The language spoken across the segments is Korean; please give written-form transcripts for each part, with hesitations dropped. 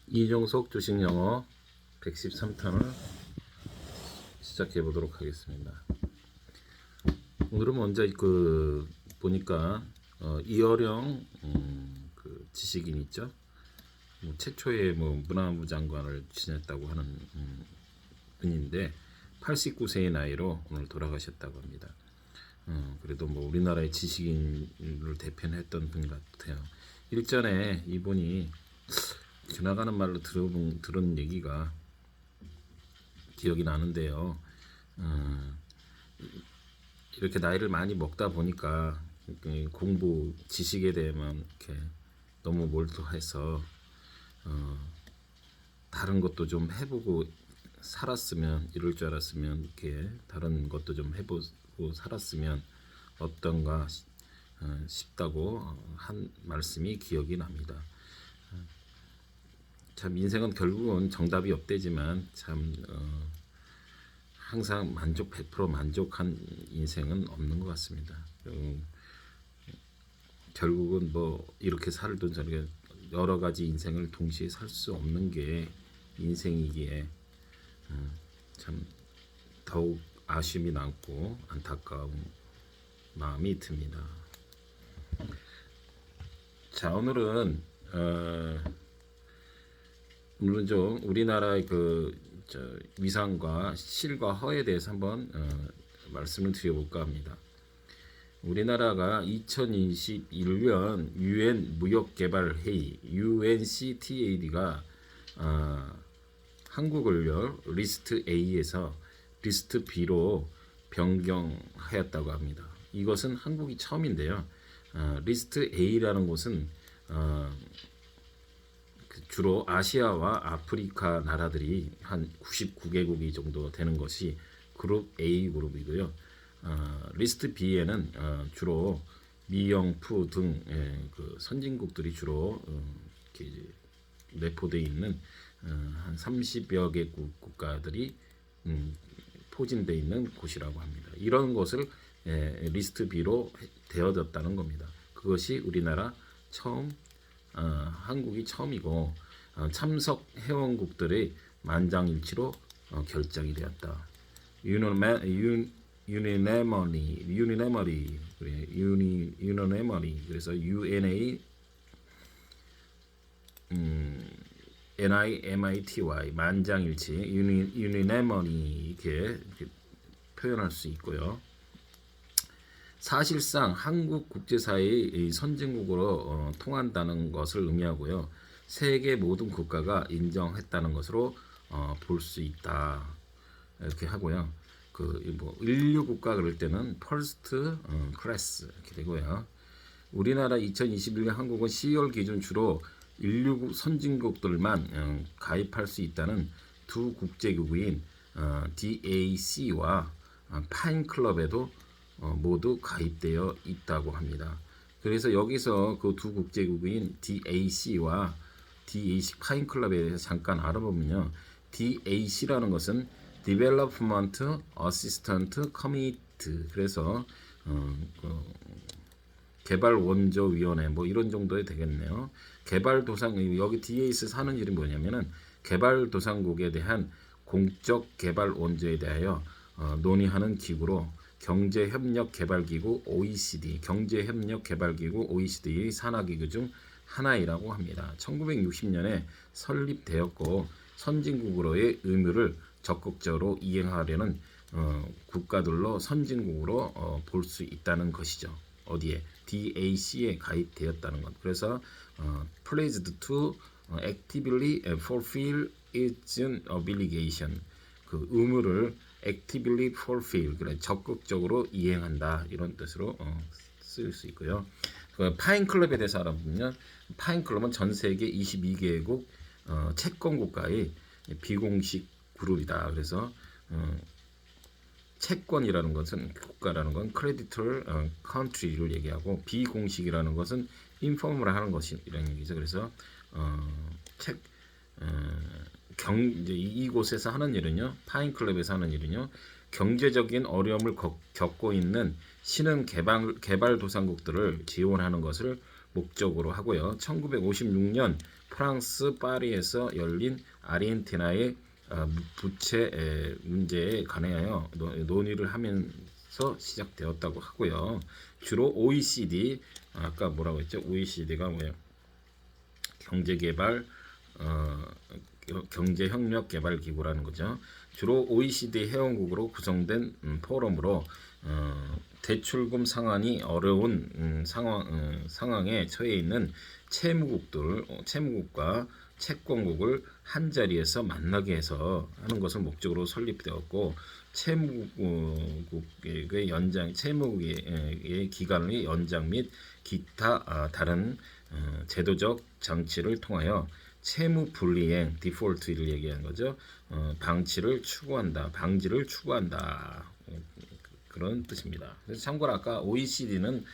이종석 주식 영어 113탄을 시작해 보도록 하겠습니다. 오늘은 먼저 보니까 이어령 그 지식인 있죠. 최초의 문화부 장관을 지냈다고 하는 분인데 89세의 나이로 오늘 돌아가셨다고 합니다. 그래도 우리나라의 지식인을 대표했던 분 같아요. 일전에 이분이 지나가는 말로 들은 얘기가 기억이 나는데요. 이렇게 나이를 많이 먹다 보니까 공부 지식에 대해만 이렇게 너무 몰두해서 다른 것도 좀 해보고 살았으면, 이럴 줄 알았으면, 이렇게 다른 것도 좀 해보고 살았으면 어떤가 싶다고 한 말씀이 기억이 납니다. 참 인생은 결국은 정답이 없대지만 참 항상 100% 만족한 인생은 없는 것 같습니다. 결국은 이렇게 살던 저렇게 여러 가지 인생을 동시에 살 수 없는 게 인생이기에 참 더욱 아쉬움이 남고 안타까운 마음이 듭니다. 자, 오늘은 물론 좀 우리나라의 위상과 실과 허에 대해서 한번 말씀을 드려볼까 합니다. 우리나라가 2021년 UN 무역개발회의 UNCTAD가 한국을 리스트 A에서 리스트 B로 변경하였다고 합니다. 이것은 한국이 처음인데요. 리스트 A라는 곳은 주로 아시아와 아프리카 나라들이 한 99개국이 정도 되는 것이 그룹 A 그룹이고요. 리스트 B에는 주로 미영프 등 그 선진국들이 주로 내포되어 있는 한 30여 개 국가들이 포진되어 있는 곳이라고 합니다. 이런 것을 리스트 B로 되어졌다는 겁니다. 그것이 우리나라 한국이 처음이고 참석 회원국들의 만장일치로 결정이 되었다. unanimously 그래서 NIMITY 만장일치 unanimously 이렇게 표현할 수 있고요. 사실상 한국 국제사회의 선진국으로 통한다는 것을 의미하고요. 세계 모든 국가가 인정했다는 것으로 볼 수 있다. 이렇게 하고요. 인류 국가 그럴 때는 first class 이렇게 되고요. 우리나라 2021년 한국은 10월 기준 주로 인류 선진국들만 가입할 수 있다는 두 국제기구인 DAC와 파인클럽에도 모두 가입되어 있다고 합니다. 그래서 여기서 그 두 국제기구인 DAC와 DAC 파인클럽에 대해서 잠깐 알아보면요. DAC라는 것은 Development Assistance Committee 그래서 개발원조위원회 이런 정도에 되겠네요. 개발도상 여기 DAC 사는 일이 뭐냐면은 개발도상국에 대한 공적 개발 원조에 대하여 논의하는 기구로 경제협력개발기구 OECD, 경제협력개발기구 OECD의 산하기구 중 하나이라고 합니다. 1960년에 설립되었고 선진국으로의 의무를 적극적으로 이행하려는 국가들로 선진국으로 볼 수 있다는 것이죠. 어디에? DAC에 가입되었다는 것. 그래서 pledged to actively fulfill its obligation 그 의무를 actively fulfill 그래 적극적으로 이행한다 이런 뜻으로 쓸 수 있고요. 파인클럽에 대해서 알아보면 파인클럽은 전 세계 22개국 채권 국가의 비공식 그룹이다. 그래서 채권이라는 것은 국가라는 건 크레디터 컨트리를 얘기하고 비공식이라는 것은 인포멀을 하는 것이라는 얘기죠. 그래서 이제 이곳에서 하는 일은요, 파인클럽에서 하는 일은요, 경제적인 어려움을 겪고 있는 신흥 개발도상국들을 지원하는 것을 목적으로 하고요. 1956년 프랑스 파리에서 열린 아르헨티나의 부채 문제에 관하여 논의를 하면서 시작되었다고 하고요. 주로 OECD, 아까 뭐라고 했죠? OECD가 뭐예요? 경제개발 경제협력개발기구라는 거죠. 주로 OECD 회원국으로 구성된 포럼으로 대출금 상환이 어려운 상황에 처해 있는 채무국과 채권국을 한 자리에서 만나게 해서 하는 것을 목적으로 설립되었고, 채무국의 기간의 연장 및 기타 다른 제도적 장치를 통하여 채무 불이행 디폴트를 얘기하는 거죠. 방지를 추구한다. 그런 뜻입니다. 그래서 참고로 아까 OECD는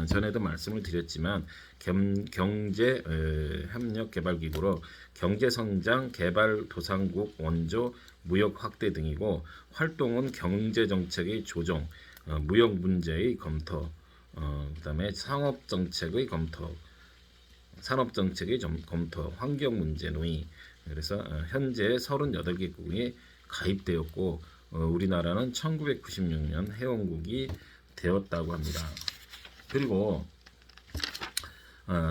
전에도 말씀을 드렸지만 경제 협력 개발 기구로 경제 성장 개발 도상국 원조 무역 확대 등이고, 활동은 경제 정책의 조정, 무역 문제의 검토, 그다음에 산업 정책의 검토, 환경 문제 논의. 그래서 현재 38개국에 가입되었고, 우리나라는 1996년 회원국이 되었다고 합니다. 그리고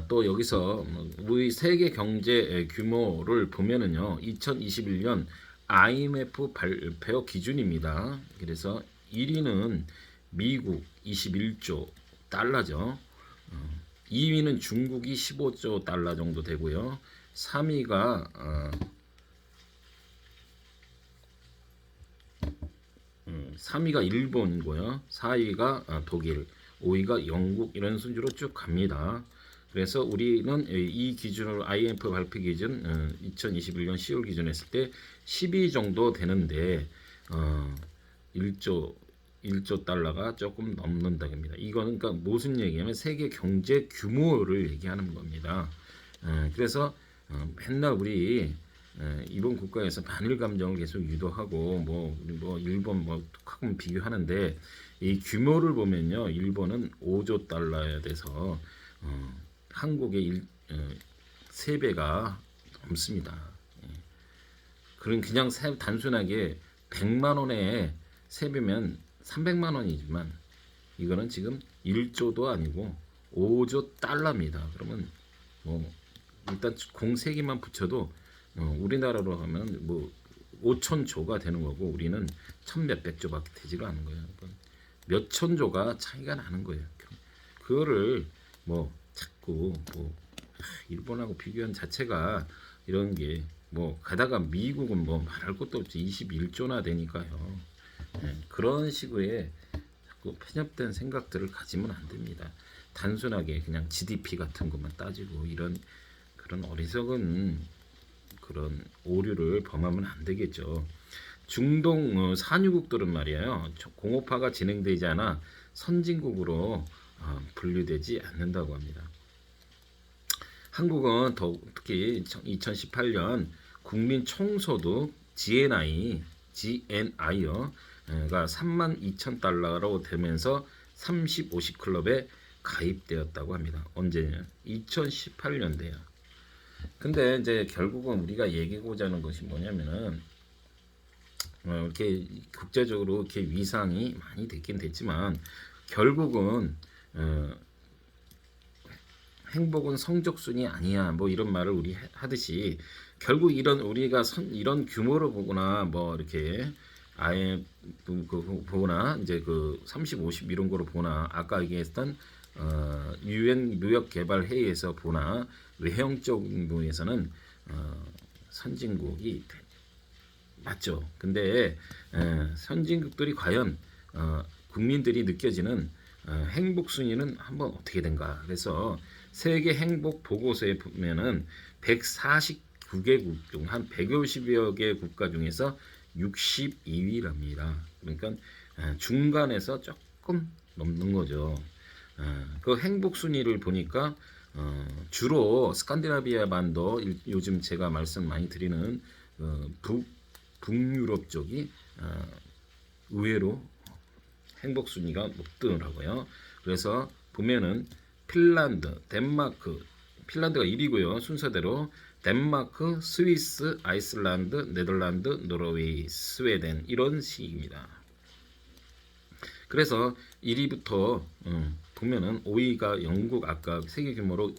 또 여기서 우리 세계 경제 규모를 보면은요, 2021년 IMF 발표 기준입니다. 그래서 1위는 미국 21조 달러죠. 2위는 중국이 15조 달러 정도 되고요. 3위가 3위가 일본이고요. 4위가 독일, 5위가 영국, 이런 순으로 쭉 갑니다. 그래서 우리는 이 기준으로 IMF 발표 기준 2021년 10월 기준 했을 때 12 정도 되는데 1조 달러가 조금 넘는다 합니다. 이거는 그러니까 무슨 얘기냐면 세계 경제 규모를 얘기하는 겁니다. 그래서 맨날 우리 이번 국가에서 반일 감정을 계속 유도하고 뭐 일본 하고 비교하는데, 이 규모를 보면요, 일본은 5조 달러에 대해서 한국의 3배가 넘습니다. 그럼 그냥 단순하게 100만 원에 3배면 300만 원이지만 이거는 지금 1조도 아니고 5조 달러입니다. 그러면 뭐 일단 공 3개만 붙여도 우리나라로 하면 뭐 5천조가 되는 거고, 우리는 천몇백 조밖에 되지가 않은 거예요. 몇 천조가 차이가 나는 거예요. 그거를 뭐 자꾸 일본하고 비교한 자체가 이런 게 가다가 미국은 말할 것도 없이 21조나 되니까요. 그런 식의 자꾸 편협된 생각들을 가지면 안 됩니다. 단순하게 그냥 GDP 같은 것만 따지고 그런 어리석은 그런 오류를 범하면 안 되겠죠. 중동 산유국들은 말이에요, 공업화가 진행되지 않아 선진국으로 분류되지 않는다고 합니다. 한국은 특히 2018년 국민 총소득 GNI가 32,000달러로 되면서 30, 50클럽에 가입되었다고 합니다. 언제냐? 2018년대요. 근데 이제 결국은 우리가 얘기하고자 하는 것이 뭐냐면은 이렇게 국제적으로 이렇게 위상이 많이 됐긴 됐지만 결국은 행복은 성적순이 아니야, 뭐 이런 말을 우리 하듯이 결국 우리가 이런 규모를 보거나 이렇게 아예 보거나 이제 30, 50 이런 거로 보나, 아까 얘기했던 유엔 무역 개발 회의에서 보나, 외형적 부분에서는 선진국이 맞죠. 근데 선진국들이 과연 국민들이 느껴지는 행복 순위는 한번 어떻게 된가? 그래서 세계 행복 보고서에 보면은 149개국 중 한 150여 개 국가 중에서 62위랍니다. 그러니까 중간에서 조금 넘는 거죠. 그 행복 순위를 보니까 주로 스칸디나비아 반도, 요즘 제가 말씀 많이 드리는 북유럽 쪽이 의외로 행복 순위가 높더라고요. 그래서 보면은 핀란드, 덴마크, 핀란드가 1위고요. 순서대로 덴마크, 스위스, 아이슬란드, 네덜란드, 노르웨이, 스웨덴 이런 식입니다. 그래서 1위부터 보면은 5위가 영국, 아까 세계 규모로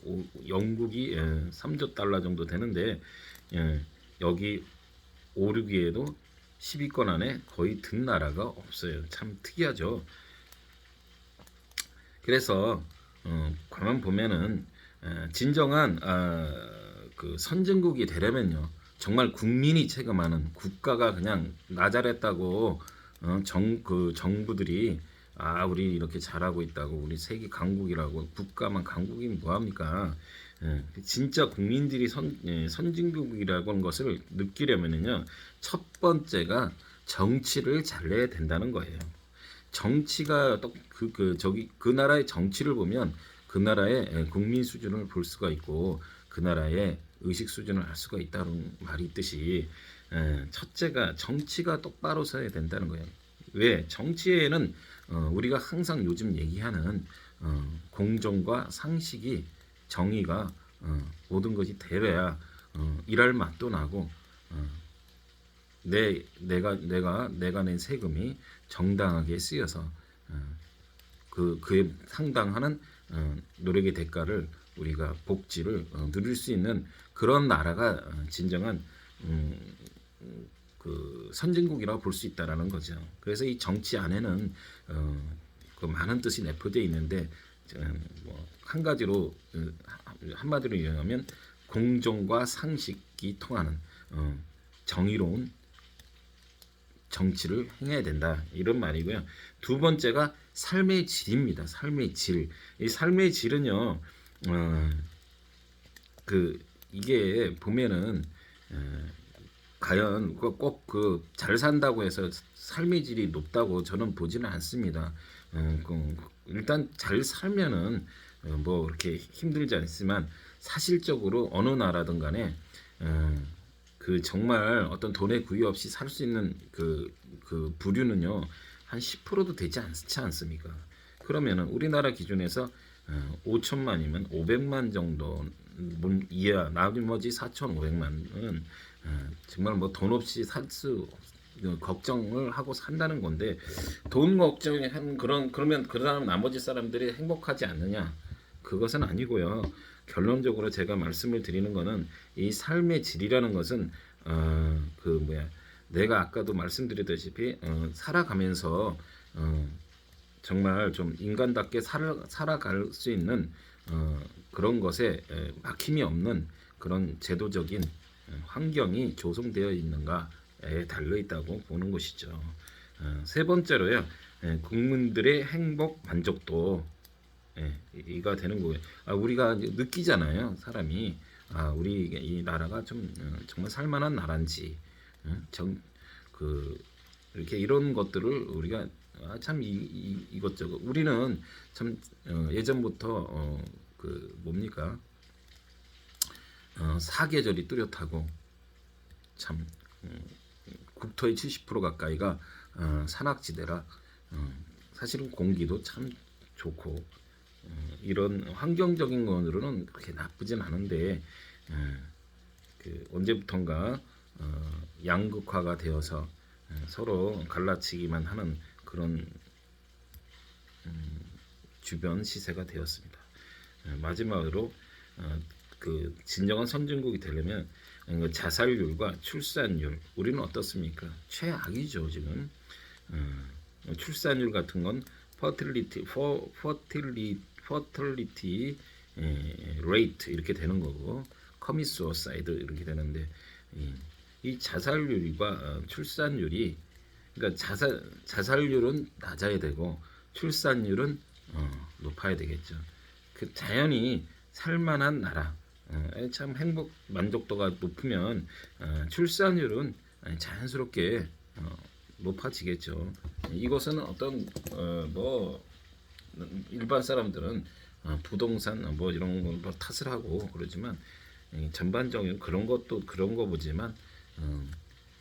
영국이 3조 달러 정도 되는데 여기 5, 6위에도 10위권 안에 거의 든 나라가 없어요. 참 특이하죠. 그래서 가만 보면은 진정한 그 선진국이 되려면요, 정말 국민이 체감하는, 국가가 그냥 나 잘했다고 그 정부들이 우리 이렇게 잘하고 있다고, 우리 세계 강국이라고, 국가만 강국이면 뭐합니까? 진짜 국민들이 선진국이라고 하는 것을 느끼려면은요, 첫 번째가 정치를 잘해야 된다는 거예요. 정치가 그 나라의 정치를 보면 그 나라의 국민 수준을 볼 수가 있고 그 나라의 의식 수준을 알 수가 있다는 말이 있듯이, 첫째가 정치가 똑바로 서야 된다는 거예요. 왜? 정치에는 우리가 항상 요즘 얘기하는 공정과 상식이, 정의가 모든 것이 되려야 일할 맛도 나고 내가 낸 세금이 정당하게 쓰여서 그에 상당하는 노력의 대가를, 우리가 복지를 누릴 수 있는 그런 나라가 진정한 그 선진국이라고 볼 수 있다라는 거죠. 그래서 이 정치 안에는 그 많은 뜻이 내포되어 있는데, 한 가지로 한마디로 이야기하면 공정과 상식이 통하는 정의로운 정치를 행해야 된다, 이런 말이고요. 두 번째가 삶의 질입니다. 삶의 질. 이 삶의 질은요, 이게 보면은 과연 꼭 그 잘 산다고 해서 삶의 질이 높다고 저는 보지는 않습니다. 일단 잘 살면은 뭐 그렇게 힘들지 않지만, 사실적으로 어느 나라든 간에 그 정말 어떤 돈에 구애 없이 살 수 있는 그 부류는요, 한 10%도 되지 않지 않습니까? 그러면은 우리나라 기준에서 5천만이면 500만 정도 이하, 나머지 4,500만은 정말 뭐 돈 없이 살 수, 걱정을 하고 산다는 건데, 돈 걱정을 한 그러면 그 사람, 나머지 사람들이 행복하지 않느냐? 그것은 아니고요. 결론적으로 제가 말씀을 드리는 거는, 이 삶의 질이라는 것은 내가 아까도 말씀드렸다시피 살아가면서 정말 좀 인간답게 살아갈 수 있는 그런 것에 막힘이 없는 그런 제도적인 환경이 조성되어 있는가에 달려 있다고 보는 것이죠. 세 번째로요, 국민들의 행복 만족도, 이가 되는 거예요. 우리가 느끼잖아요, 사람이. 우리 이 나라가 좀 정말 살만한 나라인지, 이렇게 이런 것들을 우리가 참 이것저것, 우리는 참 예전부터 뭡니까, 사계절이 뚜렷하고, 참 국토의 70% 가까이가 산악지대라 사실은 공기도 참 좋고, 이런 환경적인 것으로는 그렇게 나쁘진 않은데, 언제부턴가 양극화가 되어서 서로 갈라치기만 하는 그런 주변 시세가 되었습니다. 마지막으로 그 진정한 선진국이 되려면 자살률과 출산율, 우리는 어떻습니까? 최악이죠 지금. 출산율 같은 건 퍼틸리티 레이트 이렇게 되는 거고, 커밋 수어사이드 이렇게 되는데, 이 자살률과 출산율이, 그러니까 자살률은 낮아야 되고 출산율은 높아야 되겠죠. 그 자연히 살만한 나라, 참 행복 만족도가 높으면 출산율은 자연스럽게 높아지겠죠. 이것은 어떤 일반 사람들은 부동산 뭐 이런 거 탓을 하고 그러지만, 전반적인 그런 거 보지만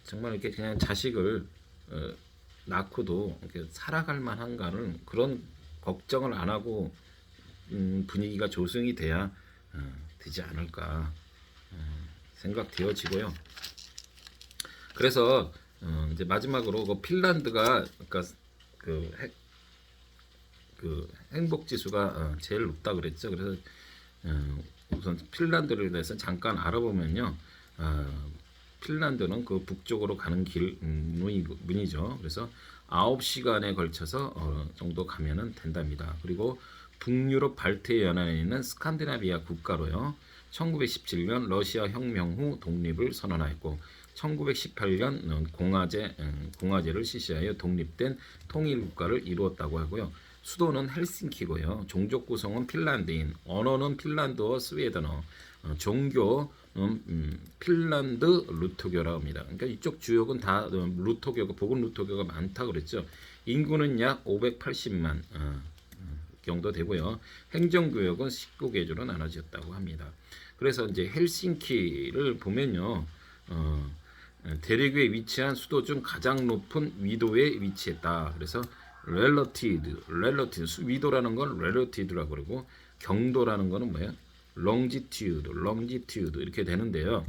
정말 이렇게 그냥 자식을 낳고도 이렇게 살아갈 만한가는 그런 걱정을 안 하고 분위기가 조성이 돼야 되지 않을까. 생각되어지고요. 그래서 이제 마지막으로 그 핀란드가 아까 그, 그 행복 지수가 제일 높다 그랬죠. 그래서 우선 핀란드를 대해서 잠깐 알아보면요. 핀란드는 그 북쪽으로 가는 길 문이죠. 그래서 9시간에 걸쳐서 정도 가면은 된답니다. 그리고 북유럽 발트 연안에 있는 스칸디나비아 국가로요. 1917년 러시아 혁명 후 독립을 선언하였고 1918년 공화제를 실시하여 독립된 통일 국가를 이루었다고 하고요. 수도는 헬싱키고요. 종족 구성은 핀란드인, 언어는 핀란드어, 스웨덴어, 종교 핀란드 루터교라고 합니다. 그러니까 이쪽 주역은 다 루터교가 복음 루터교가 많다 그랬죠. 인구는 약 580만 정도 되고요. 행정구역은 19개주로 나눠졌다고 합니다. 그래서 이제 헬싱키를 보면요. 대륙에 위치한 수도 중 가장 높은 위도에 위치했다. 그래서 relative 위도라는 건 relative라고 그러고 경도라는 거는 뭐예요? longitude 이렇게 되는데요.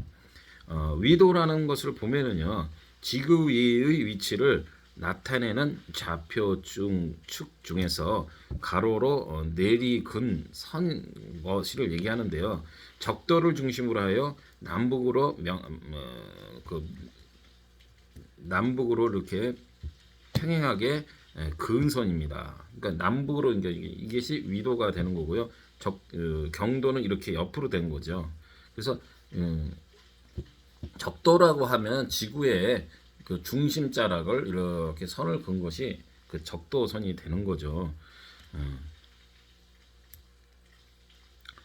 위도라는 것을 보면은요. 지구 위의 위치를 나타내는 좌표축 중에서 가로로 내리근 선 것을 얘기하는데요. 적도를 중심으로 하여 남북으로 이렇게 평행하게 근선입니다. 그러니까 남북으로 이것이 위도가 되는 거고요. 경도는 이렇게 옆으로 된 거죠. 그래서 적도라고 하면 지구의 그 중심 자락을 이렇게 선을 그은 것이 그 적도선이 되는 거죠.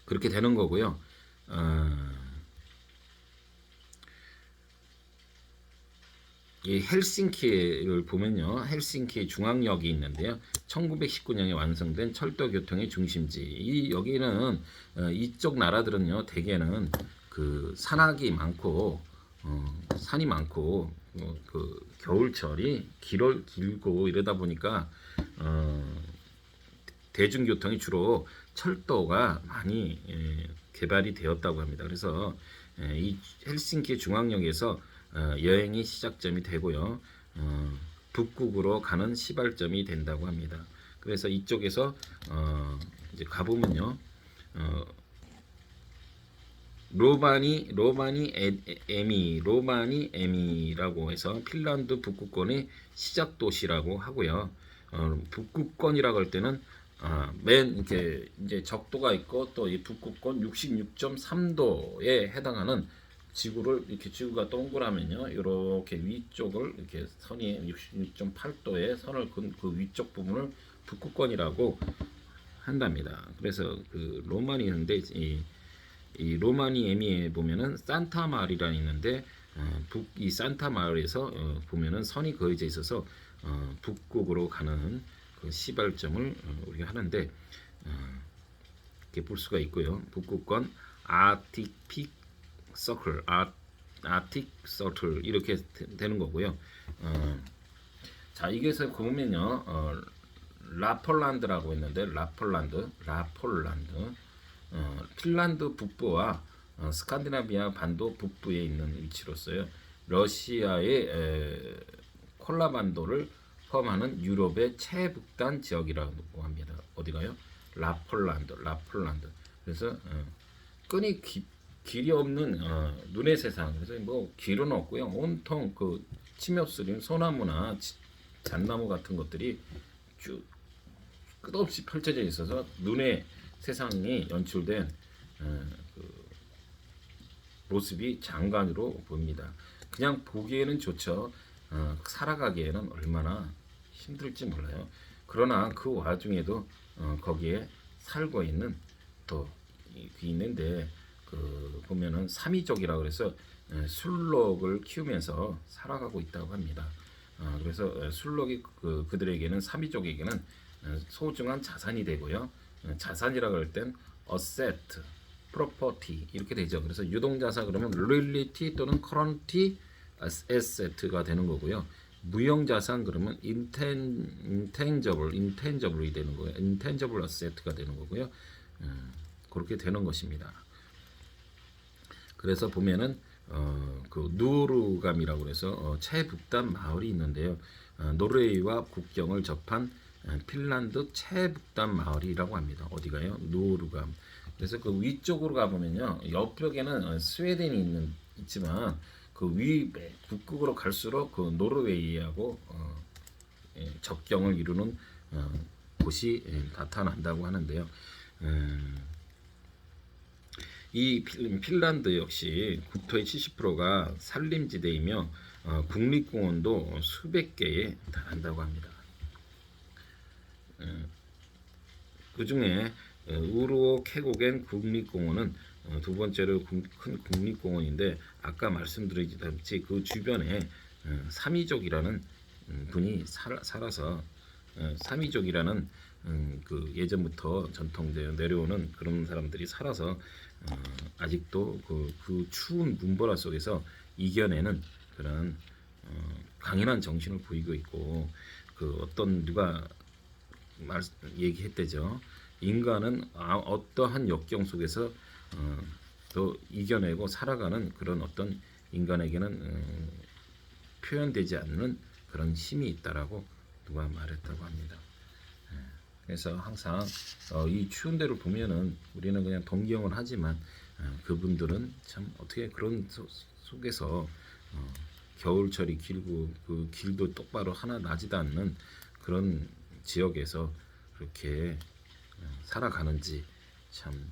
그렇게 되는 거고요. 이 헬싱키를 보면요. 헬싱키 중앙역이 있는데요. 1919년에 완성된 철도 교통의 중심지. 이 여기는 이쪽 나라들은요. 대개는 그 산악이 많고 산이 많고 그 겨울철이 길고 이러다 보니까 대중교통이 주로 철도가 많이 개발이 되었다고 합니다. 그래서 이 헬싱키 중앙역에서 여행이 시작점이 되고요. 북극으로 가는 시발점이 된다고 합니다. 그래서 이쪽에서 이제 가보면요. 로마니 에미라고 해서 핀란드 북극권의 시작 도시라고 하고요. 북극권이라고 할 때는 맨 이렇게 이제 적도가 있고 또 이 북극권 66.3도에 해당하는 지구를 이렇게 지구가 동그라면요. 이렇게 위쪽을 이렇게 선이 66.8도의 선을 그은 그 위쪽 부분을 북극권이라고 한답니다. 그래서 그 로마니인데 이 로마니 에미에 보면은 산타 마을이라 있는데 이 산타 마을에서 보면은 선이 그어져 있어서 북극으로 가는 그 시발점을 우리가 하는데 이렇게 볼 수가 있고요. 북극권 아틱 픽 서클 아틱 서클 이렇게 되는 거고요. 자 여기서 보면요. 라폴란드라고 있는데 라폴란드 핀란드 북부와 스칸디나비아 반도 북부에 있는 위치로서요. 러시아의 콜라반도를 포함하는 유럽의 최북단 지역이라고 합니다. 어디가요? 라폴란드. 그래서 끈이 길이 없는 눈의 세상. 그래서 뭐 길은 없고요. 온통 그 침엽스린 소나무나 잣나무 같은 것들이 쭉 끝없이 펼쳐져 있어서 눈의 세상이 연출된 그 모습이 장관으로 보입니다. 그냥 보기에는 좋죠. 살아가기에는 얼마나 힘들지 몰라요. 그러나 그 와중에도 거기에 살고 있는 또 있는데 그 보면은 사미족이라고 그래서 술록을 키우면서 살아가고 있다고 합니다. 그래서 술록이 그들에게는 사미족에게는 소중한 자산이 되고요. 자산이라고 할 땐 asset, property 이렇게 되죠. 그래서 유동자산 그러면 reality 또는 current asset가 되는 거고요. 무형자산 그러면 intangible이 되는 거예요. intangible asset가 되는 거고요. 그렇게 되는 것입니다. 그래서 보면은 그 누르감이라고 해서 최북단 마을이 있는데요. 노르웨이와 국경을 접한 핀란드 최북단 마을이라고 합니다. 어디가요? 누르감. 그래서 그 위쪽으로 가보면요, 옆벽에는 스웨덴이 있지만 그 위 북극으로 갈수록 그 노르웨이하고 접경을 이루는 곳이 나타난다고 하는데요. 이 핀란드 역시 국토의 70%가 산림지대이며 국립공원도 수백 개에 달한다고 합니다. 그 중에 우르오 케고겐 국립공원은 두 번째로 큰 국립공원인데 아까 말씀드렸듯이 그 주변에 사미족이라는 분이 살아서 사미족이라는 그 예전부터 전통되어 내려오는 그런 사람들이 살아서 아직도 그 추운 눈보라 속에서 이겨내는 그런 강인한 정신을 보이고 있고, 그 어떤 누가 얘기했대죠. 인간은 어떠한 역경 속에서 또 이겨내고 살아가는 그런 어떤 인간에게는 표현되지 않는 그런 힘이 있다라고 누가 말했다고 합니다. 그래서 항상 이 추운 데를 보면은 우리는 그냥 동경을 하지만 그분들은 참 어떻게 그런 속에서 겨울철이 길고 그 길도 똑바로 하나 나지도 않는 그런 지역에서 그렇게 살아가는지 참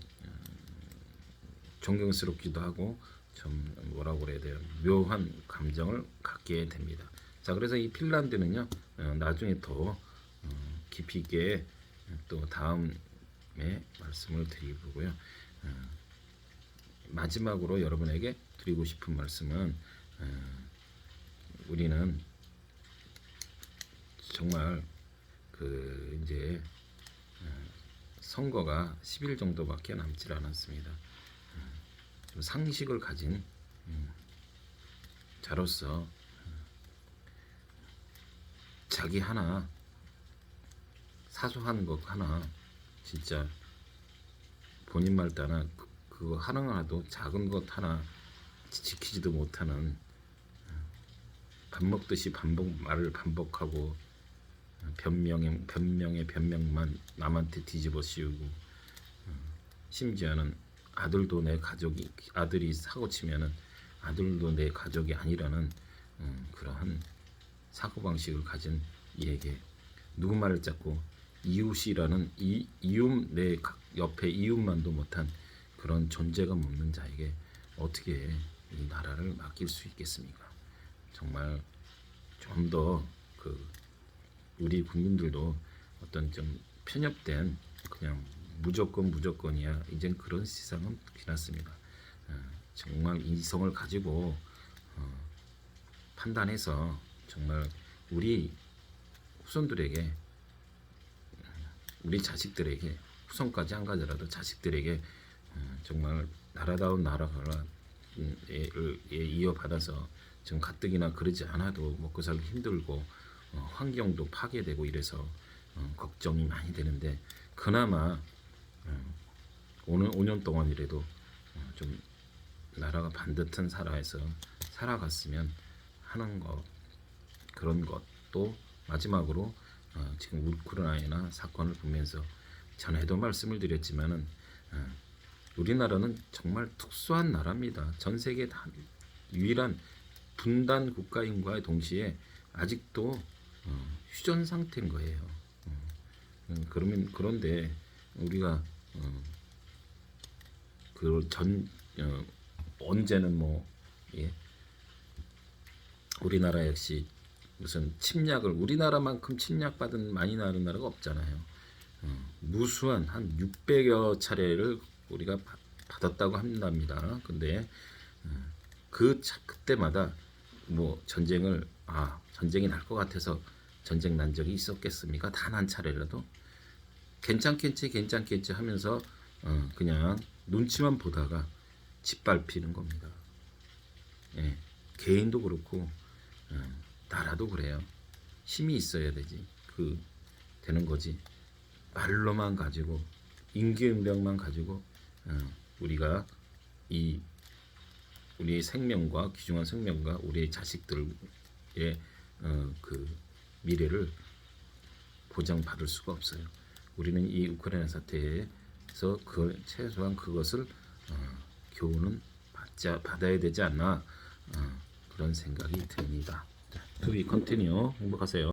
존경스럽기도 하고 좀 뭐라고 그래야 돼요, 묘한 감정을 갖게 됩니다. 자, 그래서 이 핀란드는요 나중에 더 깊이 있게 또 다음에 말씀을 드리고요. 마지막으로 여러분에게 드리고 싶은 말씀은 우리는 정말 그 이제 선거가 10일 정도밖에 남질 않았습니다. 좀 상식을 가진 자로서 자기 하나 사소한 것 하나 진짜 본인 말 따나 그거 하나라도 작은 것 하나 지키지도 못하는, 밥 먹듯이 말을 반복하고 변명에 변명만 남한테 뒤집어 씌우고, 심지어는 아들도 내 가족이, 아들이 사고 치면은 아들도 내 가족이 아니라는 그러한 사고방식을 가진 이에게 누구 말을 잡고 이웃이라는 이웃, 내 옆에 이웃만도 못한 그런 존재감 없는 자에게 어떻게 이 나라를 맡길 수 있겠습니까? 정말 좀 더 그 우리 국민들도 어떤 좀 편협된 그냥 무조건이야 이젠 그런 세상은 지났습니다. 정말 이성을 가지고 판단해서 정말 우리 후손들에게, 우리 자식들에게, 후손까지 안 가더라도 자식들에게 정말 나라다운 나라를 이어받아서 지금 가뜩이나 그러지 않아도 먹고 살기 힘들고 환경도 파괴되고 이래서 걱정이 많이 되는데, 그나마 오늘 5년 동안이라도 좀 나라가 반듯한 나라에서 살아갔으면 하는 것, 그런 것도 마지막으로 지금 우크라이나 사건을 보면서 전에도 말씀을 드렸지만은 우리나라는 정말 특수한 나라입니다. 전 세계 유일한 분단 국가인과 동시에 아직도 휴전 상태인 거예요. 그런데 우리가 언제는 예, 우리나라 역시 무슨 침략을, 우리나라만큼 침략받은 많이 나는 나라가 없잖아요. 무수한 한 600여 차례를 우리가 받았다고 한답니다. 근데 그때마다 전쟁이 날 것 같아서 전쟁 난 적이 있었겠습니까? 단 한 차례라도 괜찮겠지 하면서 그냥 눈치만 보다가 짓밟히는 겁니다. 예, 개인도 그렇고 나라도 그래요. 힘이 있어야 되는 거지. 말로만 가지고 임기응변만 가지고 우리가 이 우리 생명과 귀중한 생명과 우리의 자식들의 그 미래를 보장받을 수가 없어요. 우리는 이 우크라이나 사태에서 그 최소한 그것을 교훈은 받아야 되지 않나 그런 생각이 듭니다. To be continue. 행복하세요.